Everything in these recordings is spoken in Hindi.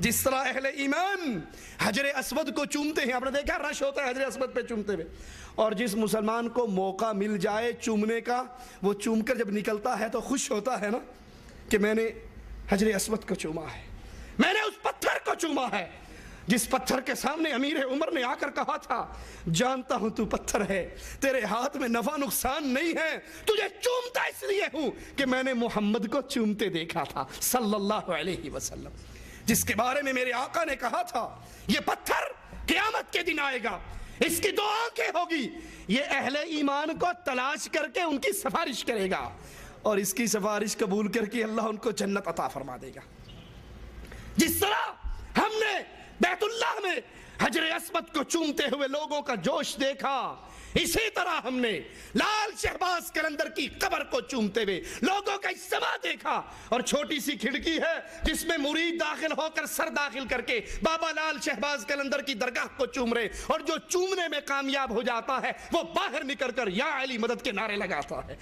जिस तरह अहले ईमान हजरे अस्वद को चूमते हैं, आपने देखा रश होता है हजरे अस्वद पे चूमते हुए, और जिस मुसलमान को मौका मिल जाए चूमने का, वो चूमकर जब निकलता है तो खुश होता है ना कि मैंने हजरे अस्वद को चूमा है, मैंने उस पत्थर को चूमा है जिस पत्थर के सामने अमीर उमर ने आकर कहा था, जानता हूं तू पत्थर है, तेरे हाथ में नफा नुकसान नहीं है, तुझे चूमता इसलिए हूं कि मैंने मोहम्मद को चूमते देखा था सल्लल्लाहु अलैहि वसल्लम, जिसके बारे में मेरे आका ने कहा था ये पत्थर क़यामत के दिन आएगा, इसकी दो आंखें होगी, ये अहले ईमान को तलाश करके उनकी सिफारिश करेगा और इसकी सिफारिश कबूल करके अल्लाह उनको जन्नत अता फरमा देगा। जिस तरह हमने बैतुल्लाह में हजरे अस्वद को चूमते हुए लोगों का जोश देखा, इसी तरह हमने लाल शहबाज कलंदर की कब्र को चूमते हुए लोगों का इज्तिमा देखा, और छोटी सी खिड़की है जिसमें मुरीद दाखिल होकर सर दाखिल करके बाबा लाल शहबाज कलंदर की दरगाह को चूम रहे, और जो चूमने में कामयाब हो जाता है वो बाहर निकलकर या अली मदद के नारे लगाता है।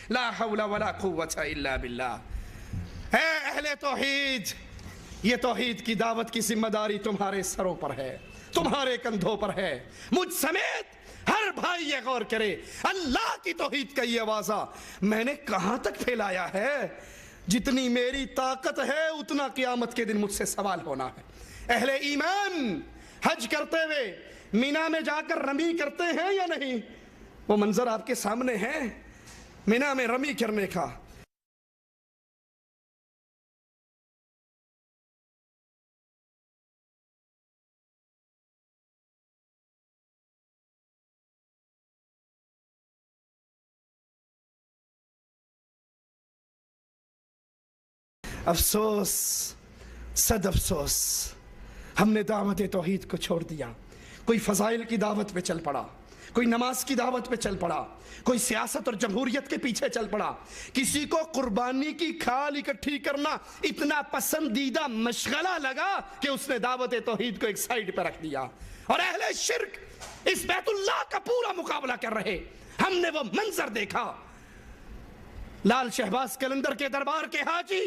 ला हौला वला कुव्वता इल्ला बिल्लाह। है अहले तौहीद, ये तौहीद की दावत की जिम्मेदारी तुम्हारे सरों पर है, तुम्हारे कंधों पर है। मुझ समेत हर भाई ये गौर करे, अल्लाह की तौहीद का ये आवाज़ा मैंने कहां तक फैलाया है। जितनी मेरी ताकत है उतना क़यामत के दिन मुझसे सवाल होना है। अहले ईमान हज करते हुए मीना में जाकर रमी करते हैं या नहीं? वो मंजर आपके सामने है मीना में रमी करने का। अफसोस, सद अफसोस, हमने दावत तौहीद को छोड़ दिया। कोई फजाइल की दावत पे चल पड़ा, कोई नमाज की दावत पे चल पड़ा, कोई सियासत और जमहूरियत के पीछे चल पड़ा। किसी को कुर्बानी की खाल इकट्ठी करना इतना पसंदीदा मशगला लगा कि उसने दावत तौहीद को एक साइड पर रख दिया। और अहले शिर्क इस बैतुल्लाह का पूरा मुकाबला कर रहे। हमने वो मंजर देखा, लाल शहबाज कलंदर के दरबार के हाजी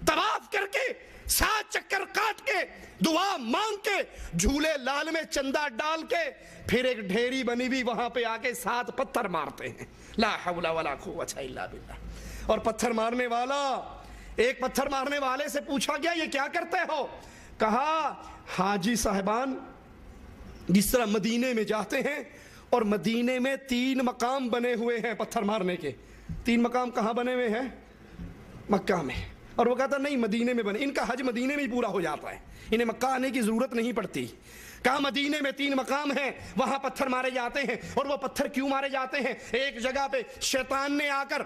तवाफ करके 7 चक्कर काट के दुआ मांग के झूले लाल में चंदा डाल के फिर एक ढेरी बनी हुई वहां पे आके 7 पत्थर मारते हैं। ला हौला वला कुव्वता इल्ला बिल्लाह। और पत्थर मारने वाला, एक पत्थर मारने वाले से पूछा गया ये क्या करते हो? कहा हाजी साहिबान जिस तरह मदीने में जाते हैं और मदीने में 3 मकाम बने हुए हैं पत्थर मारने के। 3 मकाम कहाँ बने हुए हैं? मक्का में। और वो कहता नहीं मदीने में बने, इनका हज मदीने में ही पूरा हो जाता है, इन्हें मक्का आने की जरूरत नहीं पड़ती। कहा मदीने में 3 मकाम हैं, वहां पत्थर मारे जाते हैं। और वो पत्थर क्यों मारे जाते हैं? एक जगह पे शैतान ने आकर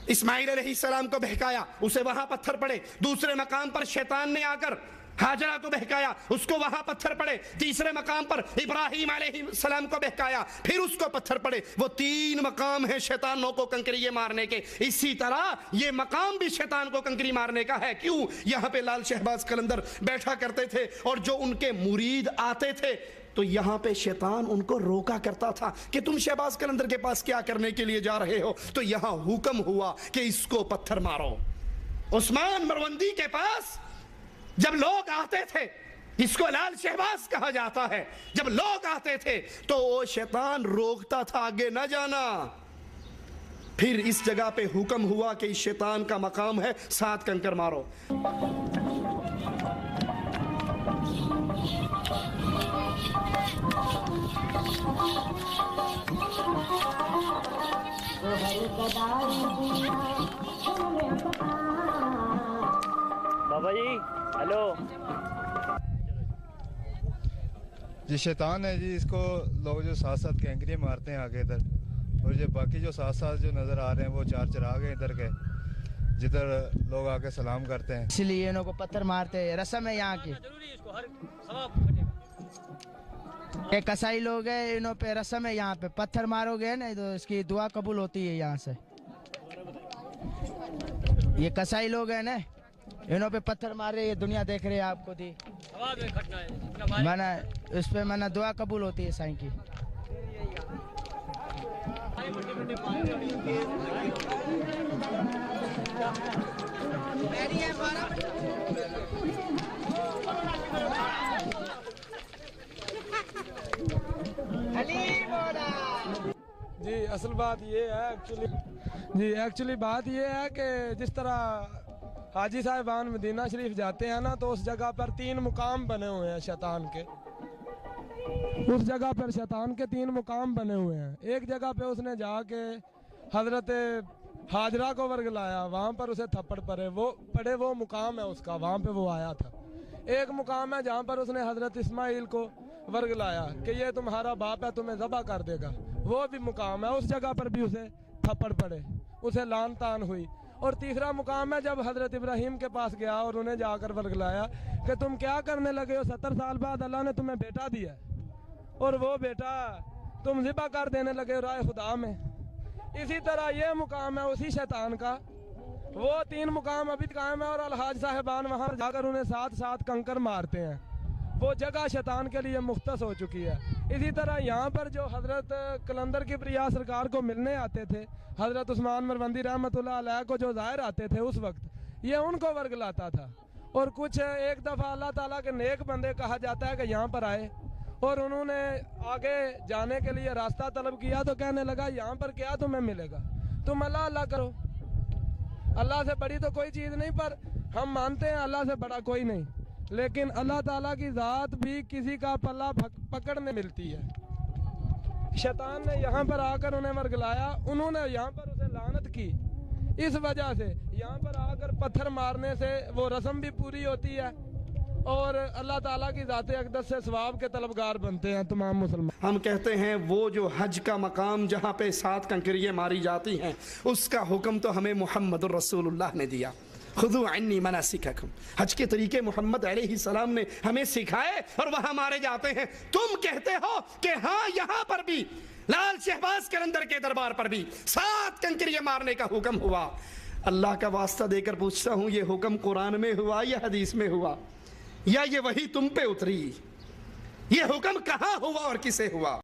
इस्माइल अलैहिस्सलाम को बहकाया, उसे वहां पत्थर पड़े। दूसरे मकाम पर शैतान ने आकर हाजरा को बहकाया, उसको वहां पत्थर पड़े। तीसरे मकाम पर इब्राहिम अलैहिस्सलाम को बहकाया, फिर उसको पत्थर पड़े। वो 3 मकाम है शैतानों को कंकरिये मारने के। इसी तरह ये मकाम भी शैतान को कंकरी मारने का है। क्यों? यहां पे लाल शहबाज कलंदर बैठा करते थे और जो उनके मुरीद आते थे तो यहां पे शैतान उनको रोका करता था कि तुम शहबाज कलंदर के पास क्या करने के लिए जा रहे हो? तो यहां हुक्म हुआ कि इसको पत्थर मारो। उस्मान मरवंदी के पास जब लोग आते थे, इसको लाल शहबाज कहा जाता है, जब लोग आते थे तो वो शैतान रोकता था आगे न जाना। फिर इस जगह पे हुक्म हुआ कि इस शैतान का मकाम है 7 कंकर मारो। बाबा जी हेलो जी। शैतान है जी, इसको लोग जो साथ साथ कैंकरियाँ मारते हैं आगे इधर, और जो बाकी जो साथ साथ जो नज़र आ रहे हैं वो 4 चिराग हैं इधर के, जिधर लोग आके सलाम करते हैं, इसलिए इनको पत्थर मारते हैं। रस्म है यहाँ की। ये कसाई लोग हैं, इन्हों पे रस्म है, यहाँ पे पत्थर मारोगे ना तो इसकी दुआ कबूल होती है यहाँ से। ये कसाई लोग हैं ना, इन्हों पे पत्थर मार रहे, ये दुनिया देख रहे हैं आपको दी। मैंने इस पे मैंने दुआ कबूल होती है साईं की। जी असल बात ये है एक्चुअली बात ये है कि जिस तरह हाजी साहिबान मदीना शरीफ जाते हैं ना, तो उस जगह पर 3 मुकाम बने हुए हैं शैतान के। उस जगह पर शैतान के 3 मुकाम बने हुए हैं। एक जगह पे उसने जाके हजरत हाजरा को वर्गलाया, वहाँ पर उसे थप्पड़ पड़े वो मुकाम है उसका, वहाँ पे वो आया था। एक मुकाम है जहाँ पर उसने हजरत इस्माइल को वर्गलाया कि ये तुम्हारा बाप है, तुम्हें ज़बह कर देगा, वो भी मुकाम है। उस जगह पर भी उसे थप्पड़ पड़े, उसे लान तान हुई। और तीसरा मुकाम है जब हजरत इब्राहिम के पास गया और उन्हें जाकर वर्गलाया कि तुम क्या करने लगे हो, 70 साल बाद अल्लाह ने तुम्हें बेटा दिया और वो बेटा तुम ज़िबा कर देने लगे हो राय खुदा में। इसी तरह ये मुकाम है उसी शैतान का। वो 3 मुकाम अभी कायम है और अलहाज साहिबान वहाँ जाकर उन्हें 7 कंकर मारते हैं। वो जगह शैतान के लिए मुख्तस हो चुकी है। इसी तरह यहाँ पर जो हजरत कलंदर की प्रिया सरकार को मिलने आते थे, हजरत उस्मान मरवंदी रहमतुल्लाह अलैह को जो ज़ाहिर आते थे उस वक्त, ये उनको वर्गलाता था। और कुछ एक दफ़ा अल्लाह ताला के नेक बंदे कहा जाता है कि यहाँ पर आए और उन्होंने आगे जाने के लिए रास्ता तलब किया तो कहने लगा यहाँ पर क्या तुम्हें मिलेगा, तुम अल्लाह अल्लाह करो, अल्लाह से बड़ी तो कोई चीज़ नहीं, पर हम मानते हैं अल्लाह से बड़ा कोई नहीं, लेकिन अल्लाह ताला की ज़ात भी किसी का पल्ला पकड़ने मिलती है। शैतान ने यहाँ पर आकर उन्हें वर्गलाया, उन्होंने यहाँ पर उसे लानत की। इस वजह से यहाँ पर आकर पत्थर मारने से वो रस्म भी पूरी होती है और अल्लाह ताला की ज़ात अक़दस से सवाब के तलबगार बनते हैं तमाम मुसलमान। हम कहते हैं वो जो हज का मकाम जहाँ पे 7 कंकरियाँ मारी जाती हैं, उसका हुक्म तो हमें मुहम्मदुर रसूलुल्लाह ने दिया। खुदू अन्नी मनासिककुम, हज के तरीके मोहम्मद अलैहिस्सलाम ने हमें सिखाए और वहां मारे जाते हैं। तुम कहते हो कि हाँ यहाँ पर भी लाल शहबाज कलंदर के दरबार पर भी 7 कंकरियाँ मारने का हुक्म हुआ। अल्लाह का वास्ता देकर पूछता हूँ, ये हुक्म कुरान में हुआ या हदीस में हुआ या ये वही तुम पे उतरी? ये हुक्म कहाँ हुआ और किसे हुआ?